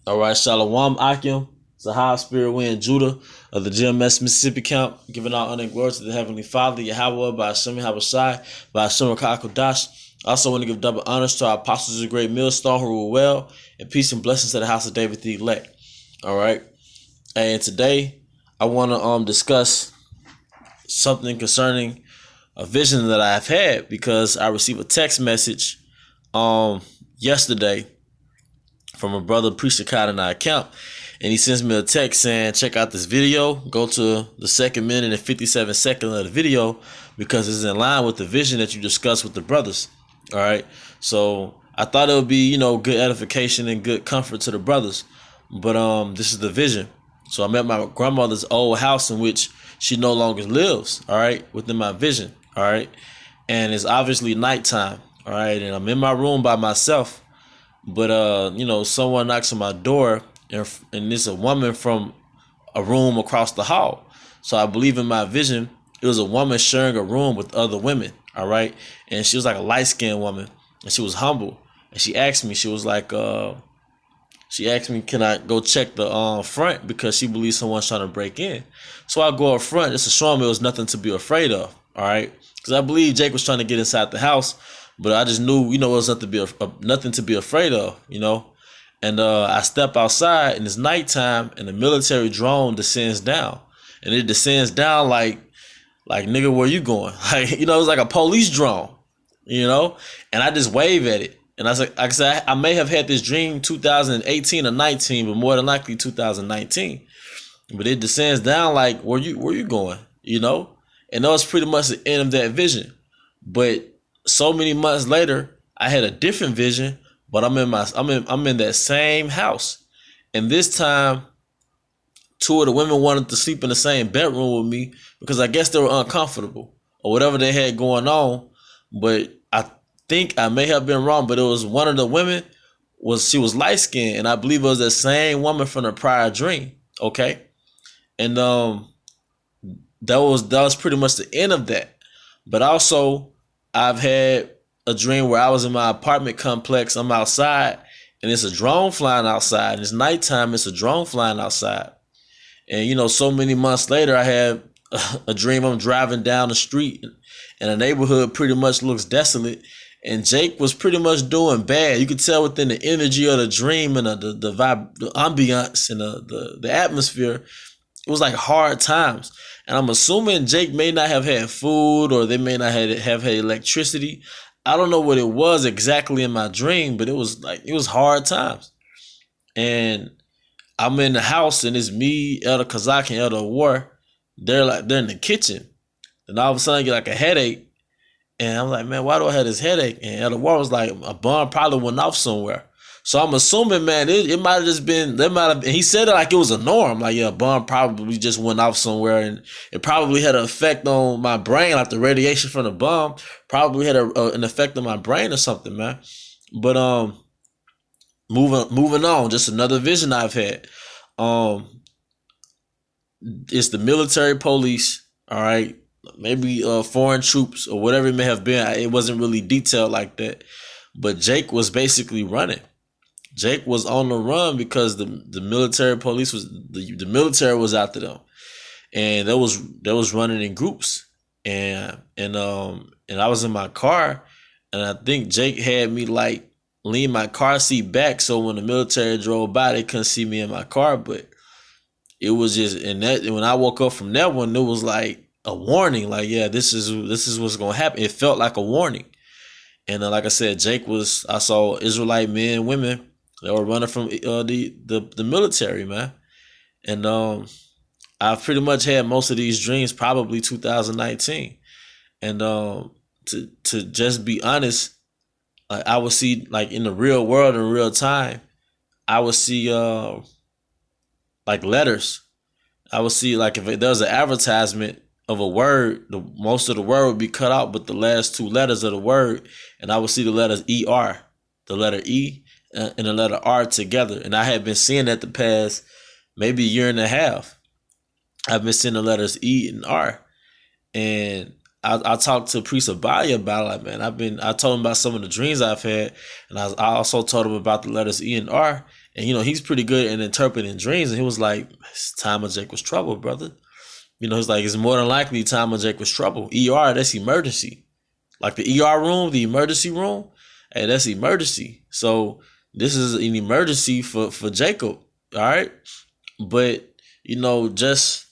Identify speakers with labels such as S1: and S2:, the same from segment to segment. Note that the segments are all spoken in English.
S1: All right, Shalom Akim, Zahab Spirit Wind Judah of the GMS Mississippi Camp, giving out honor and glory to the Heavenly Father, Yahweh, by Hashem Habashai, by Hashem Kakodash. I also want to give double honors to our apostles of the great millstone who rule well, and peace and blessings to the house of David the elect. All right, and today I want to discuss something concerning a vision that I've had, because I received a text message yesterday from a brother Priest Akkad in our account, and he sends me a text saying, check out this video, go to the 2 minute and 57 seconds of the video, because it's in line with the vision that you discussed with the brothers. All right, so I thought it would be, good edification and good comfort to the brothers, but this is the vision. So I'm at my grandmother's old house, in which she no longer lives, all right, within my vision, all right, and it's obviously nighttime, all right, and I'm in my room by myself. But someone knocks on my door, and it's a woman from a room across the hall. So I believe in my vision, it was a woman sharing a room with other women. All right. And she was like a light-skinned woman, and she was humble. And she asked me, can I go check the front, because she believes someone's trying to break in. So I go up front just to show me it was nothing to be afraid of. All right. Because I believe Jake was trying to get inside the house. But I just knew, it was nothing to be afraid of, And I step outside, and it's nighttime, and the military drone descends down. And it descends down like nigga, where you going? Like, it's like a police drone, And I just wave at it. And I said, I may have had this dream 2018 or 19, but more than likely 2019. But it descends down like, where you going? And that was pretty much the end of that vision. But so many months later, I had a different vision, but I'm in that same house. And this time, two of the women wanted to sleep in the same bedroom with me, because I guess they were uncomfortable or whatever they had going on. But I think I may have been wrong, but it was one of the women, she was light skinned, and I believe it was the same woman from the prior dream. Okay. And that was pretty much the end of that. But also, I've had a dream where I was in my apartment complex. I'm outside, and it's a drone flying outside. And it's nighttime. It's a drone flying outside. And, so many months later, I had a dream. I'm driving down the street, and the neighborhood pretty much looks desolate. And Jake was pretty much doing bad. You could tell within the energy of the dream and the vibe, the ambiance, and the atmosphere. It was like hard times. And I'm assuming Jake may not have had food, or they may not have had electricity. I don't know what it was exactly in my dream, but it was hard times. And I'm in the house, and it's me, Elder Kazak, and Elder War. They're in the kitchen. And all of a sudden I get like a headache. And I'm like, man, why do I have this headache? And Elder War was like, a bomb probably went off somewhere. So I'm assuming, man, it might have just been, he said it like it was a norm. Like, yeah, a bomb probably just went off somewhere, and it probably had an effect on my brain, like the radiation from the bomb probably had an effect on my brain or something, man. But moving on, just another vision I've had. It's the military police, all right, maybe foreign troops or whatever it may have been. It wasn't really detailed like that, but Jake was basically running. Jake was on the run because the military police was the military was after them, and they was running in groups, and I was in my car, and I think Jake had me like lean my car seat back, so when the military drove by, they couldn't see me in my car. But it was just, and when I woke up from that one, it was like a warning, like, yeah, this is what's gonna happen. It felt like a warning, and like I said, I saw Israelite men, women. They were running from the military, man. And I've pretty much had most of these dreams probably 2019. And to just be honest, I would see, like, in the real world, in real time, I would see like letters. I would see, like, if there was an advertisement of a word, most of the word would be cut out, but the last two letters of the word, and I would see the letters ER, the letter E and the letter R together. And I had been seeing that the past maybe a year and a half. I've been seeing the letters E and R. And I talked to Priest Abaya about it. Like, man, I told him about some of the dreams I've had, and I also told him about the letters E and R. And he's pretty good in interpreting dreams. And he was like, it's time of Jacob's trouble, brother. He's like, it's more than likely time of Jacob's trouble. ER, that's emergency. Like the ER room, the emergency room, hey, that's emergency. So this is an emergency for Jacob. All right. But, just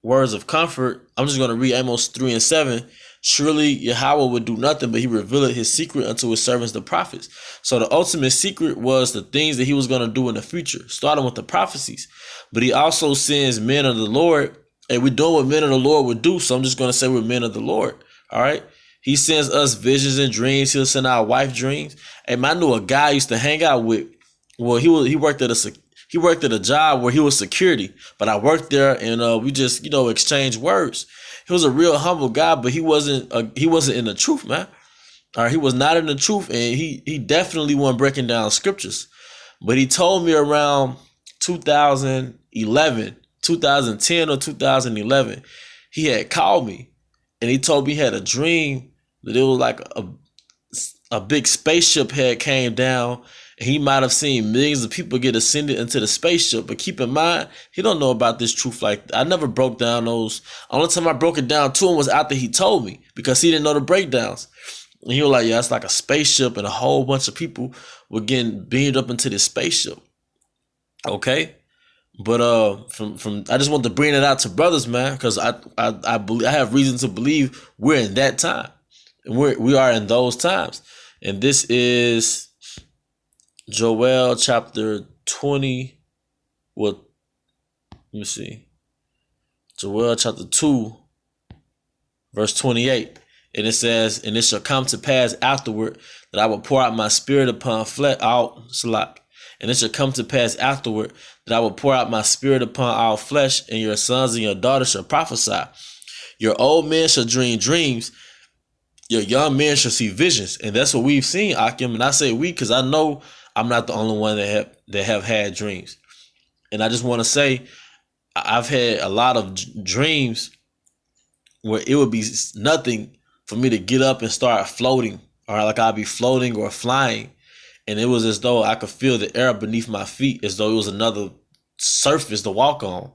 S1: words of comfort. I'm just going to read Amos 3:7. Surely Yahweh would do nothing, but he revealed his secret unto his servants, the prophets. So the ultimate secret was the things that he was going to do in the future, starting with the prophecies. But he also sends men of the Lord, and we're doing what men of the Lord would do. So I'm just going to say we're men of the Lord. All right. He sends us visions and dreams. He'll send our wife dreams. Hey, man, I knew a guy I used to hang out with. Well, he worked at a job where he was security, but I worked there, and we just exchanged words. He was a real humble guy, but he wasn't in the truth, man. All right, he was not in the truth, and he definitely wasn't breaking down scriptures. But he told me around 2011, 2010 or 2011, he had called me, and he told me he had a dream that it was like a big spaceship had came down. He might have seen millions of people get ascended into the spaceship. But keep in mind, he don't know about this truth. Like, I never broke down those. Only time I broke it down to him was after he told me, because he didn't know the breakdowns. And he was like, yeah, it's like a spaceship, and a whole bunch of people were getting beamed up into this spaceship. Okay? But from I just want to bring it out to brothers, man, because I believe, I have reason to believe we're in that time. And we are in those times. And this is Joel chapter 20. Well, let me see. Joel chapter 2, verse 28. And it says, and it shall come to pass afterward that I will pour out my spirit upon flesh. And it shall come to pass afterward that I will pour out my spirit upon all flesh, and your sons and your daughters shall prophesy. Your old men shall dream dreams. Your young men shall see visions. And that's what we've seen, Akim. And I say we because I know I'm not the only one that have had dreams. And I just want to say, I've had a lot of dreams where it would be nothing for me to get up and start floating, or like I'd be floating or flying. And it was as though I could feel the air beneath my feet, as though it was another surface to walk on.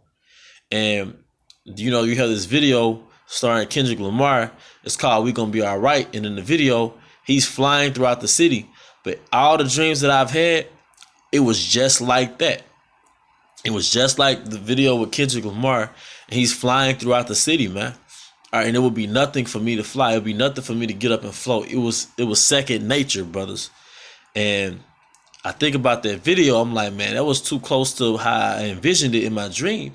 S1: And, you have this video starring Kendrick Lamar. It's called We Gonna Be All Right. And in the video, he's flying throughout the city. But all the dreams that I've had, it was just like that. It was just like the video with Kendrick Lamar, and he's flying throughout the city, man. All right, and it would be nothing for me to fly. It would be nothing for me to get up and float. It was second nature, brothers. And I think about that video. I'm like, man, that was too close to how I envisioned it in my dream.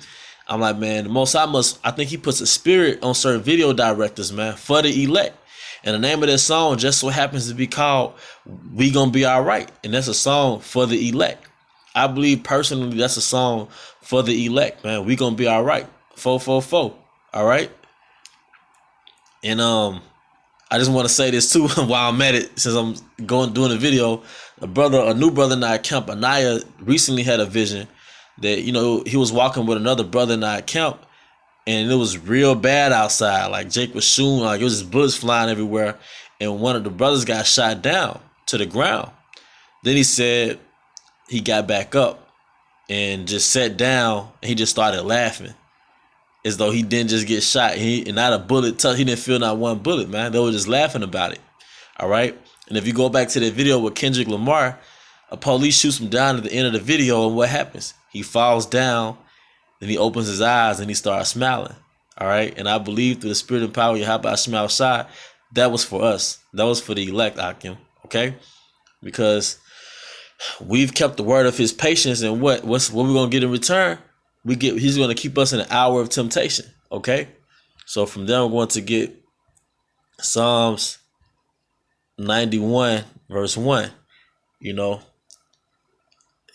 S1: I'm like, man, the Most High I think he puts a spirit on certain video directors, man, for the elect. And the name of that song just so happens to be called We Gonna Be All Right. And that's a song for the elect. I believe personally that's a song for the elect, man. We Gonna Be All Right. 444. All right. And I just want to say this too while I'm at it, since I'm doing a video. A new brother in our camp, Anaya, recently had a vision that, he was walking with another brother in our camp, and it was real bad outside. Like Jake was shooting, like it was just bullets flying everywhere. And one of the brothers got shot down to the ground. Then he said he got back up and just sat down, and he just started laughing as though he didn't just get shot. And not a bullet touch. He didn't feel not one bullet, man. They were just laughing about it. All right. And if you go back to that video with Kendrick Lamar, a police shoots him down at the end of the video, and what happens? He falls down. Then he opens his eyes and he starts smiling. All right. And I believe through the spirit and power of Yahweh Shema Shai, that was for us. That was for the elect, Akim. Okay. Because we've kept the word of his patience, and what we're going to get in return? He's going to keep us in an hour of temptation. Okay. So from there, I'm going to get Psalms 91 verse 1.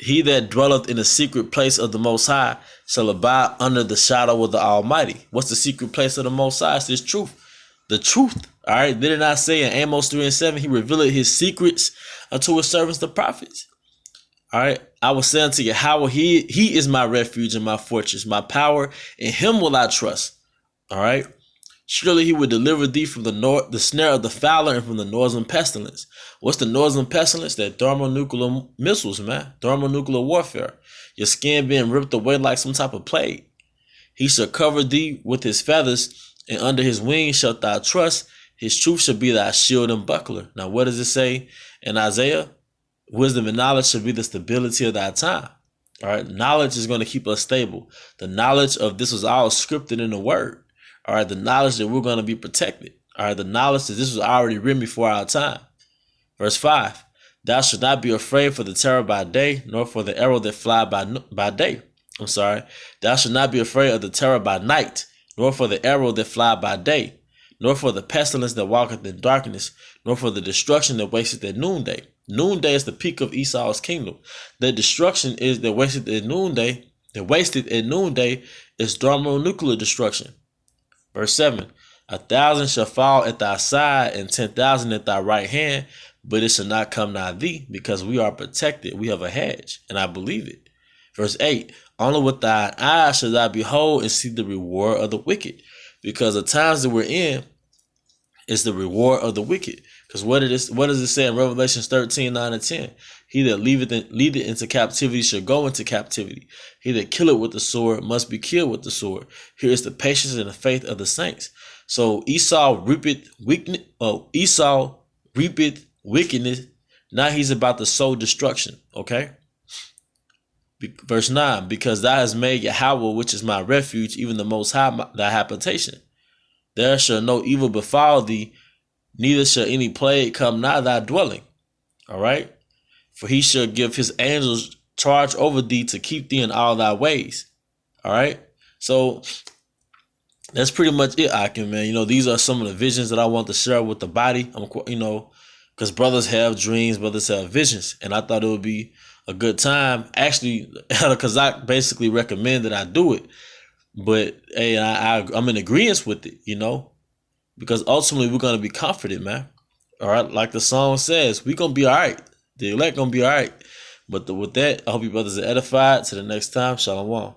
S1: He that dwelleth in the secret place of the Most High shall abide under the shadow of the Almighty. What's the secret place of the Most High? It's this truth. The truth. All right. Did it not say in Amos 3:7, he revealed his secrets unto his servants, the prophets? All right. I will say unto you, how he is my refuge and my fortress, my power. In him will I trust. All right. Surely he would deliver thee from the snare of the fowler and from the northern pestilence. What's the northern pestilence? That thermonuclear missiles, man. Thermonuclear warfare. Your skin being ripped away like some type of plague. He shall cover thee with his feathers, and under his wings shalt thou trust. His truth shall be thy shield and buckler. Now, what does it say in Isaiah? Wisdom and knowledge shall be the stability of thy time. All right. Knowledge is going to keep us stable. The knowledge of this was all scripted in the word. All right. The knowledge that we're going to be protected. All right. The knowledge that this was already written before our time. Verse 5. Thou shalt not be afraid for the terror by day, nor for the arrow that fly by day. Thou shalt not be afraid of the terror by night, nor for the arrow that fly by day, nor for the pestilence that walketh in darkness, nor for the destruction that wasteth at noonday. Noonday is the peak of Esau's kingdom. The destruction is that wasted at noonday. That wasted at noonday is thermonuclear destruction. Verse 7. 1,000 shall fall at thy side, and 10,000 at thy right hand, but it shall not come nigh thee, because we are protected. We have a hedge, and I believe it. Verse 8. Only with thine eyes shall thou behold and see the reward of the wicked. Because the times that we're in is the reward of the wicked. Because what does it say in Revelation 13, 9 and 10? He that leadeth into captivity shall go into captivity. He that killeth with the sword must be killed with the sword. Here is the patience and the faith of the saints. So Esau reapeth wickedness. Now he's about to sow destruction. Okay. Verse 9, because thou hast made Yahweh, which is my refuge, even the Most High, thy habitation. There shall no evil befall thee, neither shall any plague come nigh thy dwelling. All right. For he shall give his angels charge over thee to keep thee in all thy ways. All right. So that's pretty much it, Akim, man. These are some of the visions that I want to share with the body. Because brothers have dreams, brothers have visions. And I thought it would be a good time, actually, because I basically recommend that I do it. But hey, I'm in agreement with it, because ultimately we're going to be comforted, man. All right. Like the song says, we're going to be all right. The elect going to be all right. But with that, I hope you brothers are edified. Till the next time, Shalom.